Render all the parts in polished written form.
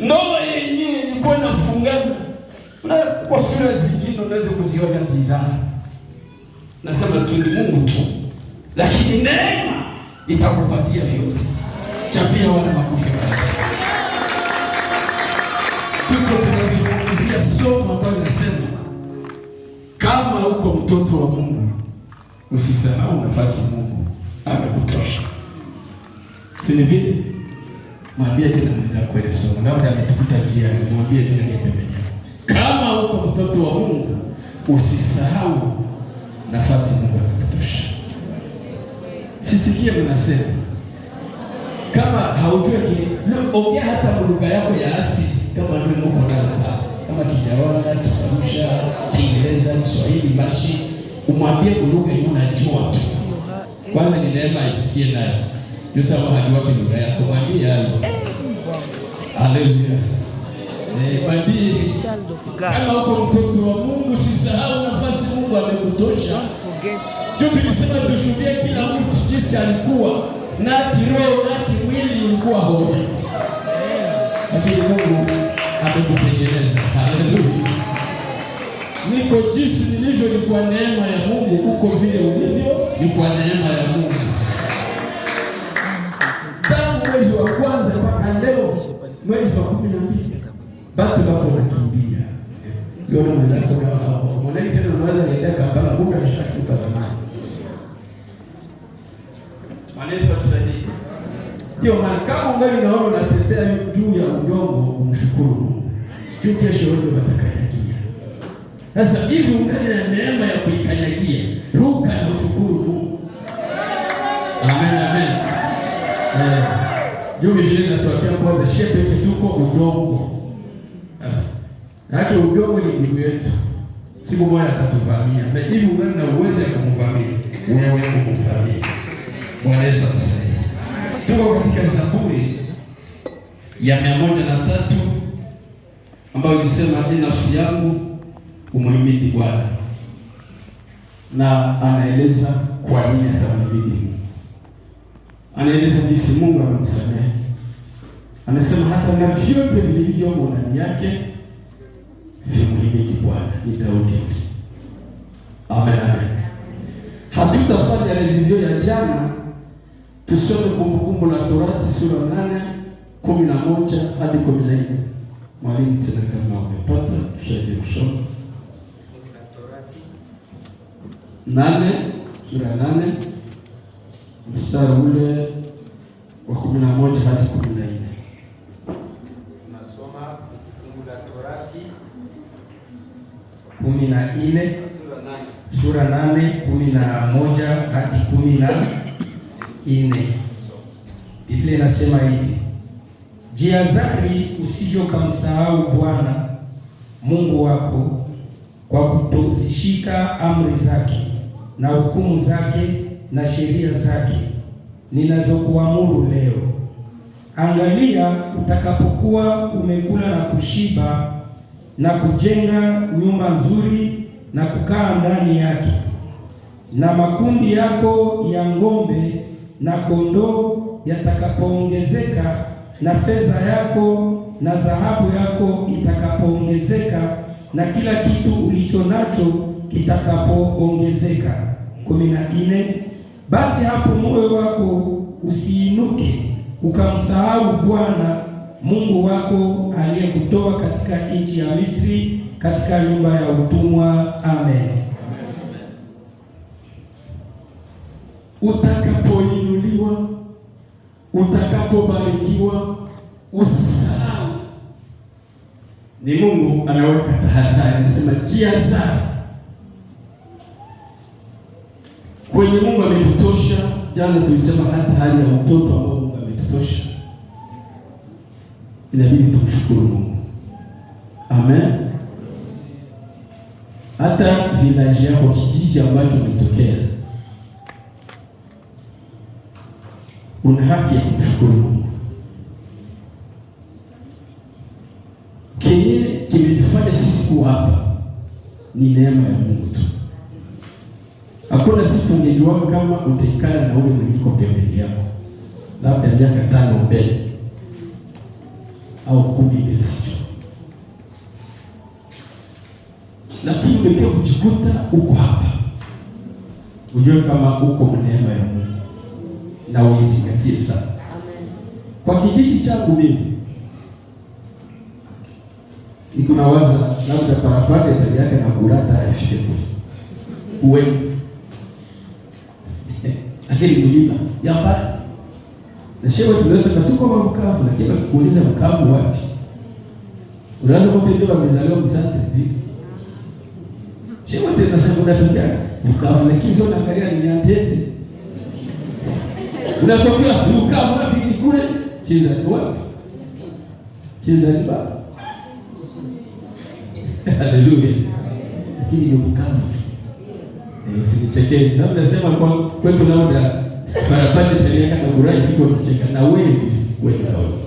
Ndoa yenyewe ilikuwa inafungana. Na kwa sura zingine unaweza kuziona bizarre. Nasema tu ni Mungu tu. Lakini neema itakupatia vyote. Chapia wana makofi kama. Tuko tunazungumzia somo ambalo linasema kama uko mtoto wa Mungu usisahau nafasi Mungu amekutosha. Si ni vile? Mwambie tena mwenzako ile somo. Labda ametukuta njia, mwambie tena yeye pembeni. Kama uko mtoto wa Mungu usisahau nafasi Mungu amekutosha. Sisikie mnasema. Kama haujui ongea hata lugha yako ya asili kama ndio uko nayo. Kama Kinyarwanda, Kiarusha, Kiingereza, Kiswahili, Mashi, umwambie lugha hiyo unajua tu. Kwanza ni neema isikie nayo. Yusa hajua lugha yako, mwambie hayo. Haleluya. Mwambie kama uko mtoto wa Mungu usisahau nafasi Mungu amekutosha. Ndio tulisema tushuhudie kila mtu jinsi alikuwa na kiroho na kimwili ulikuwa hoi. Lakini Mungu amekutengeneza. Haleluya. Niko jinsi nilivyo ni kwa neema ya Mungu, uko vile ulivyo ni kwa neema ya Mungu. Tangu mwezi wa kwanza mpaka leo mwezi wa 12 bado hapo nakimbia. Sio na mwenzako hapo. Mwanani tena unaweza nienda Kampala Mungu alishashuka zamani. Maneso tusaidie. Ndio maana kama ungali unaona unatembea juu ya udongo umshukuru Mungu. Juu kesho wewe utakanyagia. Sasa hivi ungali na neema ya kuikanyagia. Ruka na ushukuru Mungu. Amen amen. Juu Biblia inatuambia kwamba shepe tuko udongo. Sasa yake udongo ni ndugu yetu. Siku moja atatuvamia. Na hivi ungali na uwezo wa kumvamia. Wewe kumvamia. Bwana Yesu akusaidie. Tuko katika Zaburi ya 103 ambayo inasema nafsi yangu umhimidi Bwana. Na anaeleza kwa nini atamhimidi Mungu. Anaeleza jinsi Mungu amemsamehe. Anasema hata na vyote vilivyomo ndani yake vimhimidi Bwana. Ni Daudi. Amen amen. Hatutafanya revision ya jana. Tusome Kumbukumbu la Torati sura 8:11 hadi 14. Mwalimu tena kama umepata tusaidie kusoma. Sura 8 mstari ule wa 11 hadi 14. Tunasoma Kumbukumbu la Torati 14 sura 8:11 hadi 14. Biblia inasema hivi: jihadhari usije ukamsahau Bwana Mungu wako kwa kutozishika amri zake na hukumu zake na sheria zake ninazokuamuru leo. Angalia utakapokuwa umekula na kushiba na kujenga nyumba nzuri na kukaa ndani yake, na makundi yako ya ng'ombe na kondoo yatakapoongezeka, na fedha yako na dhahabu yako itakapoongezeka, na kila kitu ulicho nacho kitakapoongezeka. 14. Basi hapo moyo wako usiinuke ukamsahau Bwana Mungu wako aliyekutoa katika nchi ya Misri, katika nyumba ya utumwa. Amen. Utakapoinuliwa, utakapobarikiwa, usisahau. Ni Mungu anaweka tahadhari, anasema jihadhari. Kwenye Mungu ametutosha. Jana tulisema hata hali ya mtoto ambao Mungu ametutosha, inabidi tumshukuru Mungu. Amen. Hata village yako, kijiji ambacho umetokea, una haki ya kumshukuru Mungu. Kenye kimetufanya sisi kuwa hapa ni neema ya Mungu tu. Hakuna siku ungejua kama utaikana na ule mwenye uko pembeni yako, labda miaka 5 mbele. au 10 mbele sio. Lakini umekuwa kujikuta uko hapa. Ujue kama uko neema ya Mungu na uizingatie sana. Amen. Kwa kijiji changu mimi niko na waza labda parapanda itali yake na kurata afike kule. Uwe. Lakini mlima ya mbali. Na shewa tunaweza kutoka kwa Bukavu, lakini kuuliza Bukavu wapi? Unaweza kutembea wamezaliwa Msante hivi. Shewa tena sasa unatokea Bukavu, lakini sio naangalia ni Nyantende. Unatokea Bukavu wapi ni kule? Cheza wapi? Cheza ni baba. Haleluya. Lakini ni Bukavu. Usinichekee. Labda nasema kwa kwetu labda parapanda taliaka na kurai fiko kucheka na wewe na wewe.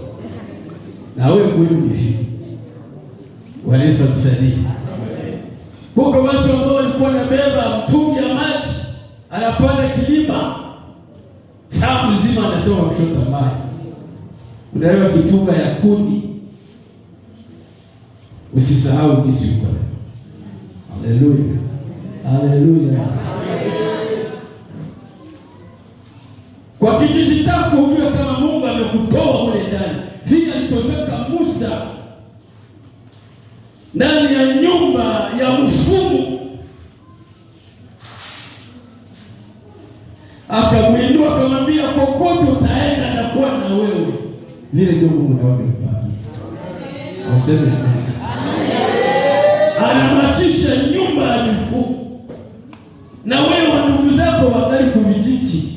Na wewe kweli ni fiko. Walesa tusaidie. Kwa watu ambao walikuwa na beba mtungi ya maji, anapanda kilima. Saa mzima anatoa kushota maji. Unaelewa kitunga ya kuni. Usisahau kisi uko leo. Haleluya. Haleluya. Kwa kijiji chako ujue kama Mungu amekutoa mule ndani. Vile alitosheka Musa ndani ya nyumba ya mfumu, akamwinua akamwambia kokote utaenda na kuwa na wewe. Vile ndio Mungu anaomba kupangia. Useme amen. Anamachisha nyumba ya mifugo. Na wewe wa ndugu zako wangali kuvijiji.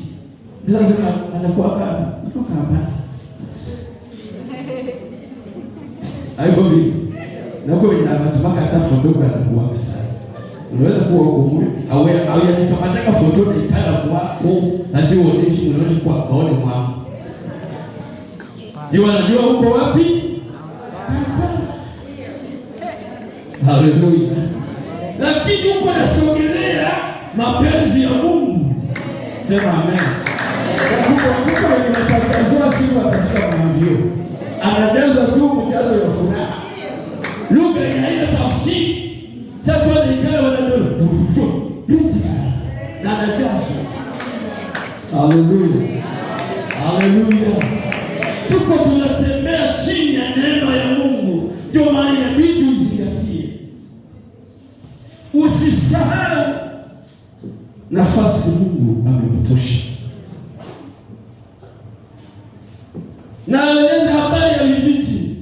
Lazima anakuwa kama iko kama. Haiko vipi? Na kwa hiyo watu mpaka hata foto kwa anakuwa sana. Unaweza kuwa huko mwe au yajikamata foto na ikala kwako na si uoneshi unaona kwa maone mwao. Yeye anajua uko wapi? Haleluya. Lakini uko nasogelea mapenzi ya Mungu. Sema amen. Kuko wenye matakazwa si watafika mavio. Anajaza tu mjazo ya furaha. Lugha haina tafsiri. Sasa wale ikala wanadolo. Na anajaza. Haleluya. Haleluya. Tuko tunatembea chini ya neema ya Mungu. Ndio maana inabidi uzingatie. Usisahau nafasi Mungu amekutosha. Na eleza habari ya vijiji.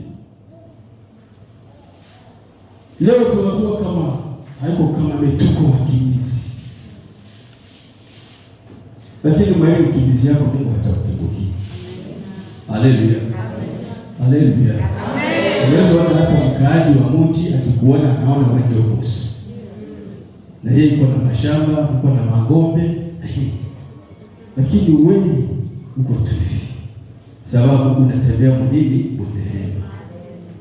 Leo tunakuwa kama haiko kama metuko wakimbizi. Lakini maana ukimbizi yako Mungu atakupungukia. Haleluya. Haleluya. Unaweza hata mkaaji wa mji akikuona anaona wewe ndio boss. Na yeye yuko na mashamba, yuko na magombe, lakini wewe uko tu hivi. Sababu unatembea mjini neema.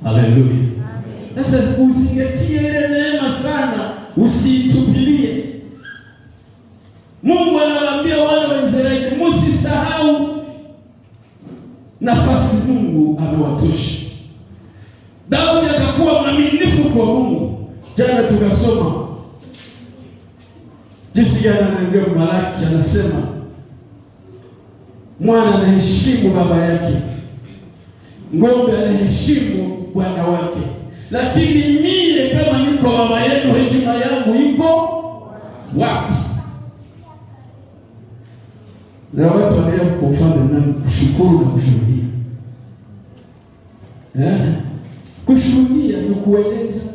Haleluya. Sasa usingetie ile neema sana, usitupilie. Mungu anawaambia wale wa Israeli, msisahau nafasi Mungu amewatosha. Daudi akakuwa mwaminifu kwa Mungu. Jana tukasoma jinsi gani anaambia Malaki anasema mwana anaheshimu baba yake, ng'ombe anaheshimu bwana wake, lakini mie kama niko baba yenu heshima yangu iko wapi? Na watu wanaya kufanya na kushukuru na kushuhudia. Kushuhudia ni kueleza,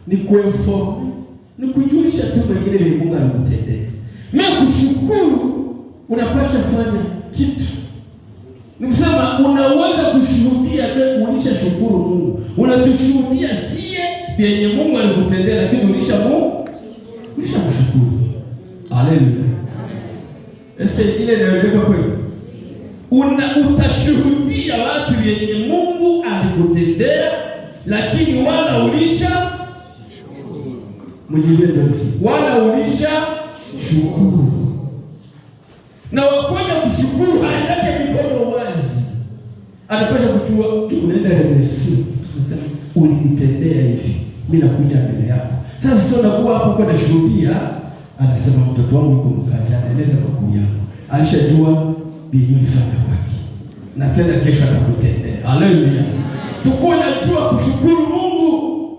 ni kuinform, ni kujulisha tu wengine vile Mungu anakutendea. Na kushukuru unapaswa fanya kitu. Ni kusema unaweza kushuhudia bila kuonyesha shukuru Mungu. Unatushuhudia sie vyenye Mungu alikutendea, lakini ulisha Mungu mshukuru. Haleluya. Ile inaeleweka kweli? Utashuhudia watu vyenye Mungu alikutendea, lakini wala ulisha mjibie wala ulisha shukuru. Na wakwenda kushukuru haendake mikono wazi. Anapaswa kujua tunaenda remesi. Tunasema ulinitendea hivi. Mimi nakuja mbele yako. Sasa sio nakuwa hapo kwa nashuhudia. Anasema mtoto wangu yuko mkazi, anaeleza kwa yangu. Alishajua bidii ulifanya kwake. Na tena kesho atakutendea. Haleluya. Tukue najua kushukuru Mungu.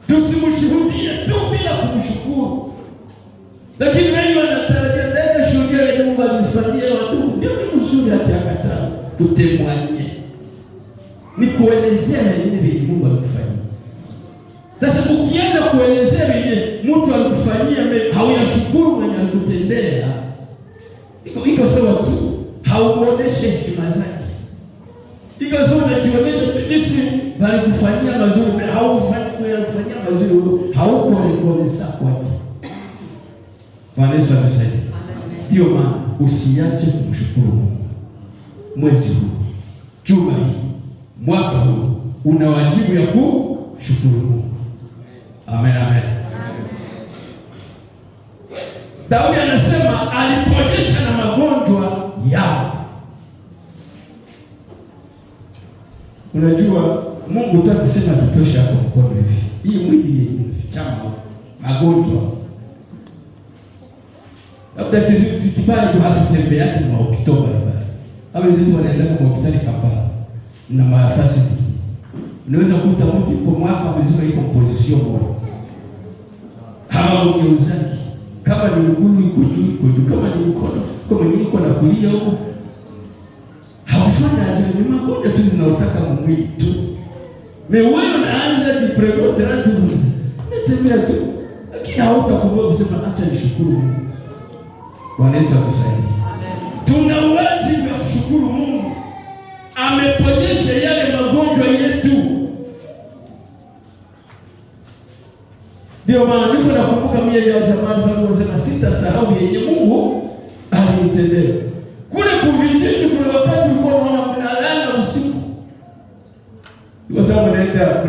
Tusimshuhudie tu bila kumshukuru. Lakini wengi wanatarajia ndio shuhudia ya Mungu alifanyia watu. Ndio ni mzuri hata akataa. Tutemwanye. Ni kuelezea nini Mungu alikufanyia. Sasa ukianza kuelezea vile mtu alikufanyia hauyashukuru mwenye alikutendea, iko sawa tu, hauoneshe hekima zake. Iko sawa unajionyesha tu jinsi bali kufanyia mazuri, haukufanyia mazuri, hauko rekonesa kwake. Bwana Yesu atusaidie. Ndio maana usiache kumshukuru Mungu. Mwezi huu, juma hii, mwaka huu una wajibu ya kushukuru Mungu. Amen, amen. Daudi anasema aliponyesha na magonjwa yao. Unajua Mungu tu akisema tutosha hapo mkono hivi. Hii mwili inafichama magonjwa. Labda kibaya tu hatutembea yake na ukitoka barabara. Hapo zetu wanaenda kwa hospitali Kampala na mafasi. Unaweza kukuta mtu kwa mwaka mzima iko position moja. Kama ungeuzaki, kama ni mguu iko juu, kama ni mkono, kama mwingine iko na kulia huko. Haufanya aje, ni magonjwa tu zinaotaka mwili tu. Wewe unaanza diprego tratu. Natembea tu. Lakini hautakumbuka kusema acha nishukuru Mungu. Bwana Yesu atusaidie. Amen. Tuna wajibu wa kushukuru Mungu. Ameponyesha yale magonjwa yetu. Ndio maana niko nakumbuka mimi ya zamani sana nasema sitasahau yenye Mungu alinitendea. Kule kuvijiji kuna wakati ulikuwa unaona mnalala usiku. Kwa sababu naenda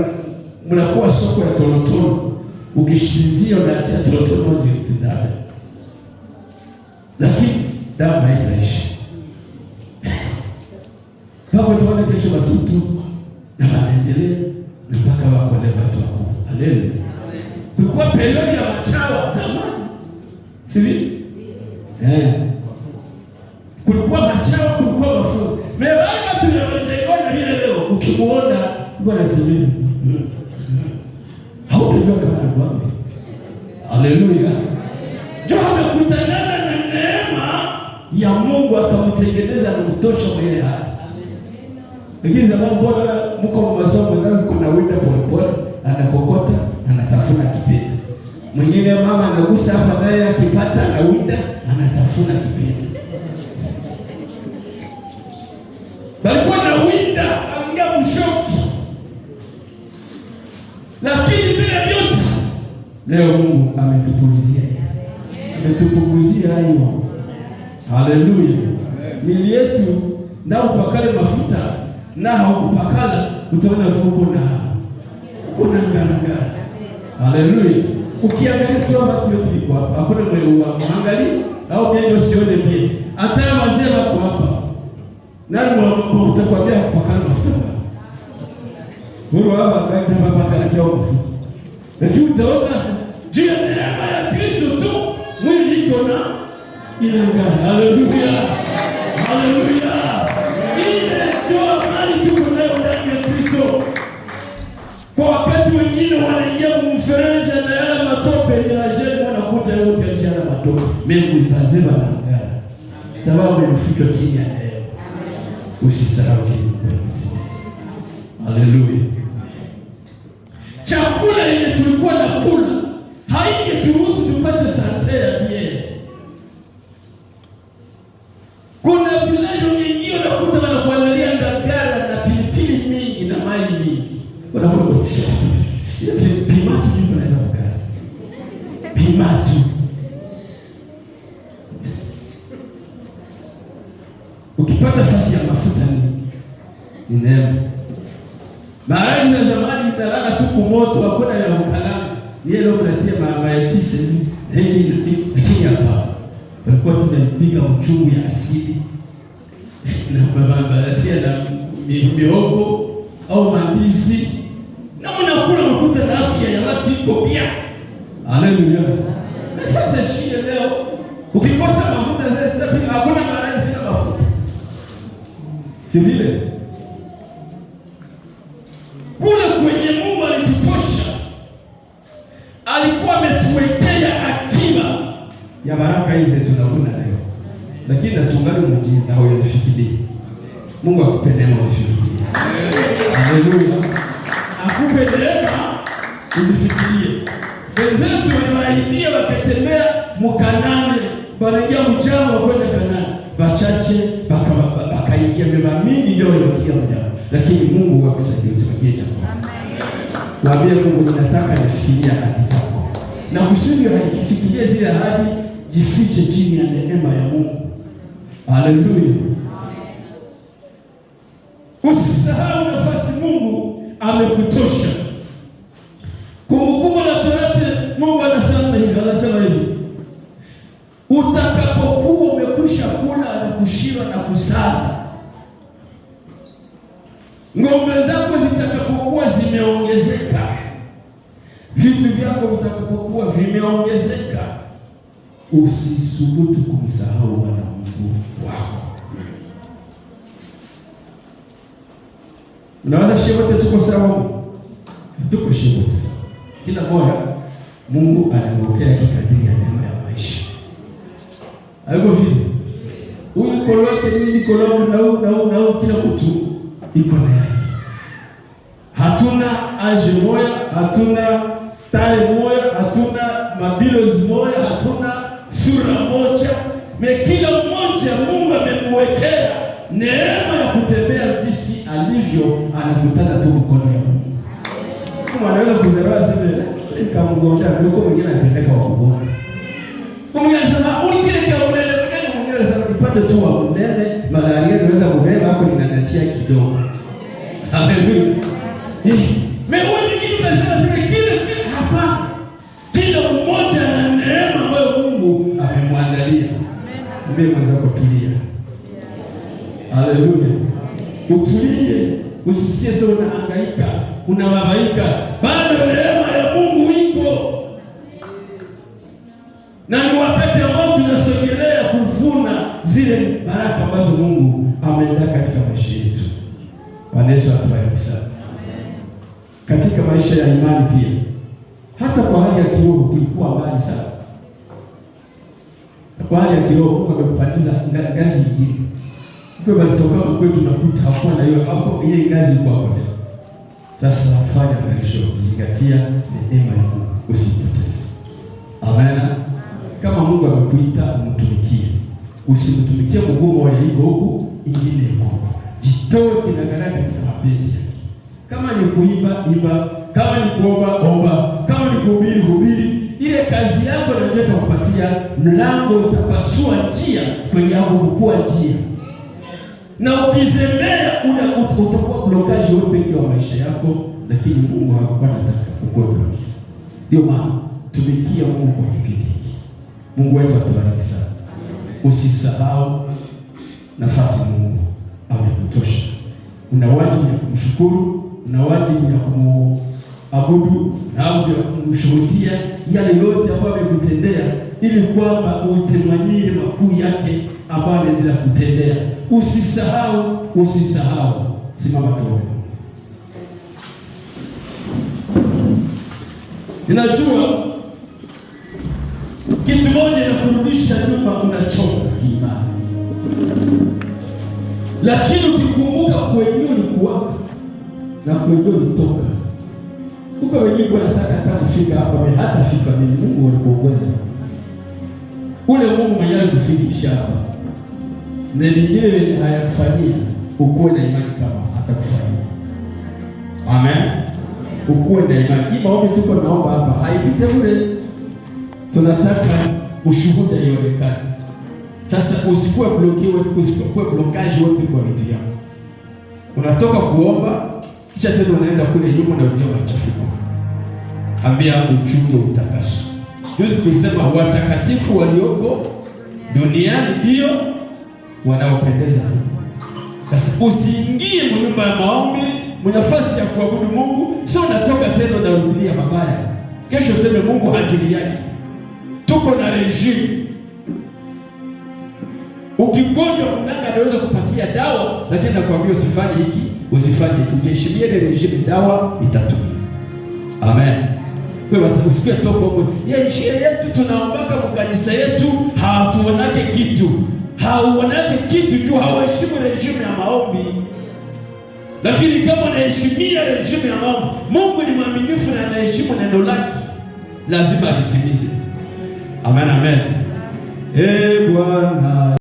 mnakuwa soko ya tolotolo. Ukishinzia unaacha tolotolo moja ndani. Lakini damu haitaishi. Baba tuone kesho watoto na wanaendelea mpaka wako leva tu hapo. Haleluya. Kulikuwa periodi ya machawa zamani. Sivyo? Kulikuwa machawa, kulikuwa mafunzo. Mewaga tunawajeona vile leo ukimuona yuko anatembea. Hautajua kama ni wapi. Haleluya. Ndio amekutana na neema ya Mungu akamtengeneza na kutosha kwa ile hali. Lakini zamani bwana mko masomo zangu kuna winda polepole anakokota anatafuna kipindi. Mwingine mama anagusa hapa naye akipata na winda anatafuna kipindi. Balikuwa na winda anga mshoki. Lakini bila vyote leo Mungu ametupunguzia. Ametupunguzia hayo. Haleluya. Mili yetu na upakale mafuta na haukupakala utaona uko na ngara. Haleluya. Ukiangalia tu watu wote liko hapa. Hakuna mwenye uangalie au mwenye usione pia. Hata wazee wako hapa. Nani utakwambia kupakala mafuta? Wewe hapa ngapi mpaka kiao mafuta. Lakini utaona juu ya neema ya Kristo tu mwili iko na inangana. Haleluya. Haleluya. Ile ndio mali tuko nayo ndani ya Kristo. Kwa wakati wengine wanaingia mfereji na yale matope ya ajali wanakuta yote yale matope. Mungu lazima anaangalia. Sababu imefika chini ya leo. Usisahau Mungu. Haleluya. Chakula ile tulikuwa nakula haingeturuhusu tupate sante ya bien. Kuna vilajo nyingine unakuta wanakuangalia ndagara na pilipili mingi na mai mingi. Wanakuwa kwa pimatu ndio wanaenda pimatu. Ukipata fasi ya mafuta ni neema. Maharagi za zamani zinalala tu kwa moto, hakuna ya ukalanga. Yeye leo unatia mayapishe hivi lakini hapa. Walikuwa tunaipiga uchungu ya asili. na mabaratia na mihogo au mandizi, na unakula makuta na afya ya watu iko pia. Haleluya. Na sasa shida leo ukikosa mafuta sasa hakuna maana sina mafuta. Si vile? Kule kwenye Mungu alitutosha. Alikuwa ametuwekea akiba ya baraka hizi tunavuna leo. Lakini natungali mjini na huyazifikiria. Mungu akupe neema uzifikirie. Haleluya. Akupe neema uzifikirie. Wenzetu waliwaahidia wakatembea Mkanani, wanaingia mchana kwenda Kanaani. Wachache wakaingia, mema mingi ndio waliingia mjana. Lakini Mungu wakusaidia usifikirie jambo. Waambie Mungu, ninataka nifikirie ahadi zako. Na kusudi hakifikirie zile ahadi, jifiche chini ya neema ya Mungu. Haleluya. Usisahau nafasi Mungu amekutosha. Kumbukumbu la Torati, Mungu anasema hivi. Utakapokuwa umekwisha kula na kushiba na kusaza, ng'ombe zako zitakapokuwa zimeongezeka, vitu vyako vitakapokuwa vimeongezeka, usisubutu kumsahau Bwana Mungu wako. Unaweza shote tuko sawa? Tuko shote sawa. Kila moja Mungu anamwekea kikadiri ya neema ya maisha. Haiko vile. Huyu koloke mimi kolao na kila mtu iko na yake. Hatuna age moja, hatuna taille moja, hatuna mabilos moja, hatuna sura moja. Kila mmoja Mungu amemwekea neema ya kutembea jinsi alivyo, anakutana tu mkono ya Mungu. Kama anaweza kuzerwa sema kama mgonjwa ndio mwingine anatendeka wa mgonjwa. Mwingine anasema ulikile kwa unene, mwingine anasema nipate tu wa unene, malaria inaweza kubeba hapo ninachia kidogo. Haleluya. Wewe mwingine anasema kile hapa. Kila mmoja na neema ambayo Mungu amemwandalia. Mbele mwenzako tulia. Haleluya. Utulie, usisikie sasa unahangaika, unababaika. Bado neema ya Mungu iko. Na ni wakati ambao tunasogelea kuvuna zile baraka ambazo Mungu ameandaa katika maisha yetu. Bwana Yesu atubariki sana. Katika maisha ya imani pia, hata kwa hali ya kiroho tulikuwa mbali sana. Kwa hali ya kiroho Mungu amekupandiza ngazi nyingine. Kwa walitoka kwetu tunakuta hakuwa na hiyo hapo ile ngazi kwa hapo leo. Sasa fanya maisha kuzingatia neema ya Mungu, usipoteze. Amen. Kama Mungu amekuita umtumikie, usimtumikie mgumu wa hiyo huko ingine huko. Jitoe kinagana katika mapenzi yake. Kama ni kuimba imba, kama ni kuomba omba, kama ni kuhubiri hubiri. Ile kazi yako ndio itakupatia mlango, utapasua njia kwenye hapo kukua njia. Na ukizembea utakuwa blokaji wewe pekee wa maisha yako, lakini Mungu hakuwa anataka ukue bloki. Ndio maana tumikia Mungu kwa kipindi hiki. Mungu wetu atubariki sana. Usisahau nafasi Mungu amekutosha. Una wajibu ya kumshukuru, una wajibu ya kumuabudu, na wajibu ya kumshuhudia yale yote ambayo amekutendea, ili kwamba utemanyie makuu yake ambayo anaendelea kutendea. Usisahau. Simama tuombe. Ninajua kitu moja na kurudisha nyuma unachoka kiimani. Lakini ukikumbuka kwenye ulikuwa na kwenye ulitoka. Uko wenyewe wanataka hata kufika hapa, hata fika mimi Mungu alikuongoza. Ule Mungu mwenyewe kufikisha hapa. Na vingine vile hayakufanyia, ukuwe na imani kama atakufanyia. Amen. Ukuwe na imani. Hii maombi tuko naomba hapa haipite ule. Tunataka ushuhuda ionekane. Sasa usikuwe blokiwe, usikuwe blokaji wote kwa vitu yako. Unatoka kuomba kisha tena unaenda kule nyuma na dunia unachafuka. Ambia uchunge utakaso. Juzi tulisema watakatifu walioko duniani ndio wanaopendeza Mungu. Sasa usiingie nyumba ya maombi, nafasi ya kuabudu Mungu, sio unatoka tena unarudia mabaya. Kesho useme Mungu hajili yake. Tuko na regime. Ukigonjwa mganga anaweza kupatia dawa, lakini nakwambia usifanye hiki, usifanye hiki. Ukiheshimia ile regime, dawa itatumika. Amen. Kwa hiyo usikie toka huko. Njia yetu tunaombaka mkanisa yetu, hatuonake kitu. Hauonake kitu tu, hawaheshimu regime ya maombi. Lakini kama unaheshimia regime ya maombi, Mungu ni mwaminifu na anaheshimu neno lake, lazima litimize. Amen, amen. Bwana